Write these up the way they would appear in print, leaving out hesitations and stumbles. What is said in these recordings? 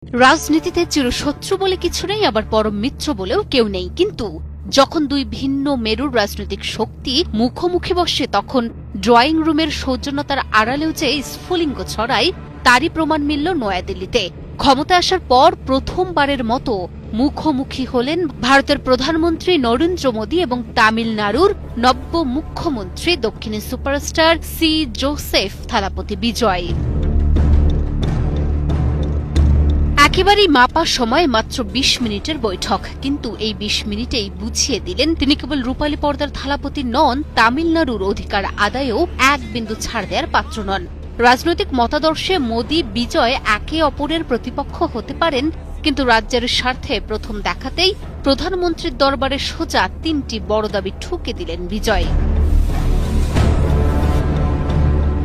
রাজনীতিতে চিরশত্রু বলে কিছু নেই, আবার পরম মিত্র বলেও কেউ নেই। কিন্তু যখন দুই ভিন্ন মেরুর রাজনৈতিক শক্তি মুখোমুখি বসে, তখন ড্রয়িং রুমের সৌজন্যতার আড়ালেও যে স্ফুলিঙ্গ ছড়ায়, তারই প্রমাণ মিলল নয়াদিল্লিতে। ক্ষমতায় আসার পর প্রথমবারের মতো মুখোমুখি হলেন ভারতের প্রধানমন্ত্রী নরেন্দ্র মোদী এবং তামিলনাড়ুর নব্য মুখ্যমন্ত্রী দক্ষিণী সুপারস্টার সি জোসেফ থালাপতি বিজয়। একেবারেই মাপা সময় মাত্র ২০ মিনিটের বৈঠক, কিন্তু এই ২০ মিনিটেই বুঝিয়ে দিলেন তিনি কেবল রূপালী পর্দার থালাপতি নন, তামিলনাড়ুর অধিকার আদায়েও এক বিন্দু ছাড় দেওয়ার পাত্র নন। রাজনৈতিক মতাদর্শে মোদী বিজয় একে অপরের প্রতিপক্ষ হতে পারেন, কিন্তু রাজ্যের স্বার্থে প্রথম দেখাতেই প্রধানমন্ত্রীর দরবারে সোজা ৩টি বড় দাবি ঠুকে দিলেন বিজয়।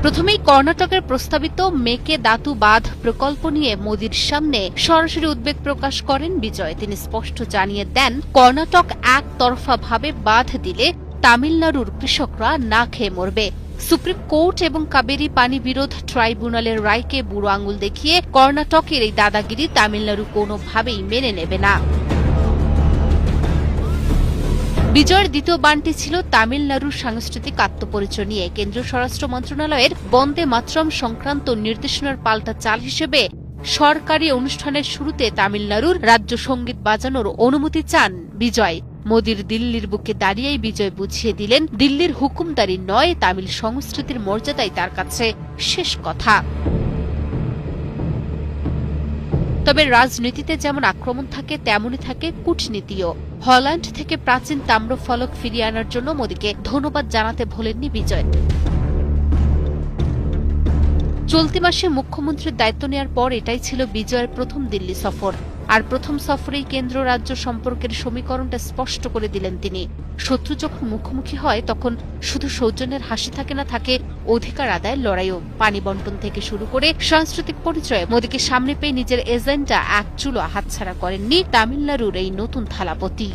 প্রথমেই কর্ণাটকের প্রস্তাবিত মেকেদাতু বাঁধ প্রকল্প নিয়ে মোদির সামনে সরাসরি উদ্বেগ প্রকাশ করেন বিজয়। তিনি স্পষ্ট জানিয়ে দেন, কর্ণাটক একতরফাভাবে বাঁধ দিলে তামিলনাড়ুর কৃষকরা না খেয়ে মরবে। সুপ্রিম কোর্ট এবং কাবেরী পানি বিরোধ ট্রাইব্যুনালের রায়কে বুড়ো আঙুল দেখিয়ে কর্ণাটকের এই দাদাগিরি তামিলনাড়ু কোনোভাবেই মেনে নেবে না। বিজয়ের দ্বিতীয় বাণটি ছিল তামিলনাড়ুর সাংস্কৃতিক আত্মপরিচয় নিয়ে। কেন্দ্রীয় স্বরাষ্ট্র মন্ত্রণালয়ের বন্দে মাতরম সংক্রান্ত নির্দেশনার পাল্টা চাল হিসেবে সরকারি অনুষ্ঠানের শুরুতে তামিলনাড়ুর রাজ্য সঙ্গীত বাজানোর অনুমতি চান বিজয়। মোদির দিল্লির বুকে দাঁড়িয়েই বিজয় বুঝিয়ে দিলেন, দিল্লির হুকুমদারি নয়, তামিল সংস্কৃতির মর্যাদাই তার কাছে শেষ কথা। তবে রাজনীতিতে যেমন আক্রমণ থাকে, তেমনই থাকে কূটনীতিও। হল্যান্ড থেকে প্রাচীন তাম্রফলক ফিরিয়ে আনার জন্য মোদীকে ধন্যবাদ জানাতে ভোলেননি বিজয়। চলতি মাসে মুখ্যমন্ত্রীর দায়িত্ব নেওয়ার পর এটাই ছিল বিজয়ের প্রথম দিল্লি সফর। আর প্রথম সফরেই কেন্দ্র রাজ্য সম্পর্কের সমীকরণটা স্পষ্ট করে দিলেন তিনি। শত্রু যখন মুখোমুখি হয়, তখন শুধু সৌজন্যের হাসি থাকে না, থাকে অধিকার আদায়ের লড়াইও। পানি বন্টন থেকে শুরু করে সাংস্কৃতিক পরিচয়ে মোদীকে সামনে পেয়ে নিজের এজেন্ডা এক চুলো হাতছাড়া করেননি তামিলনাড়ুর এই নতুন থালাপতি।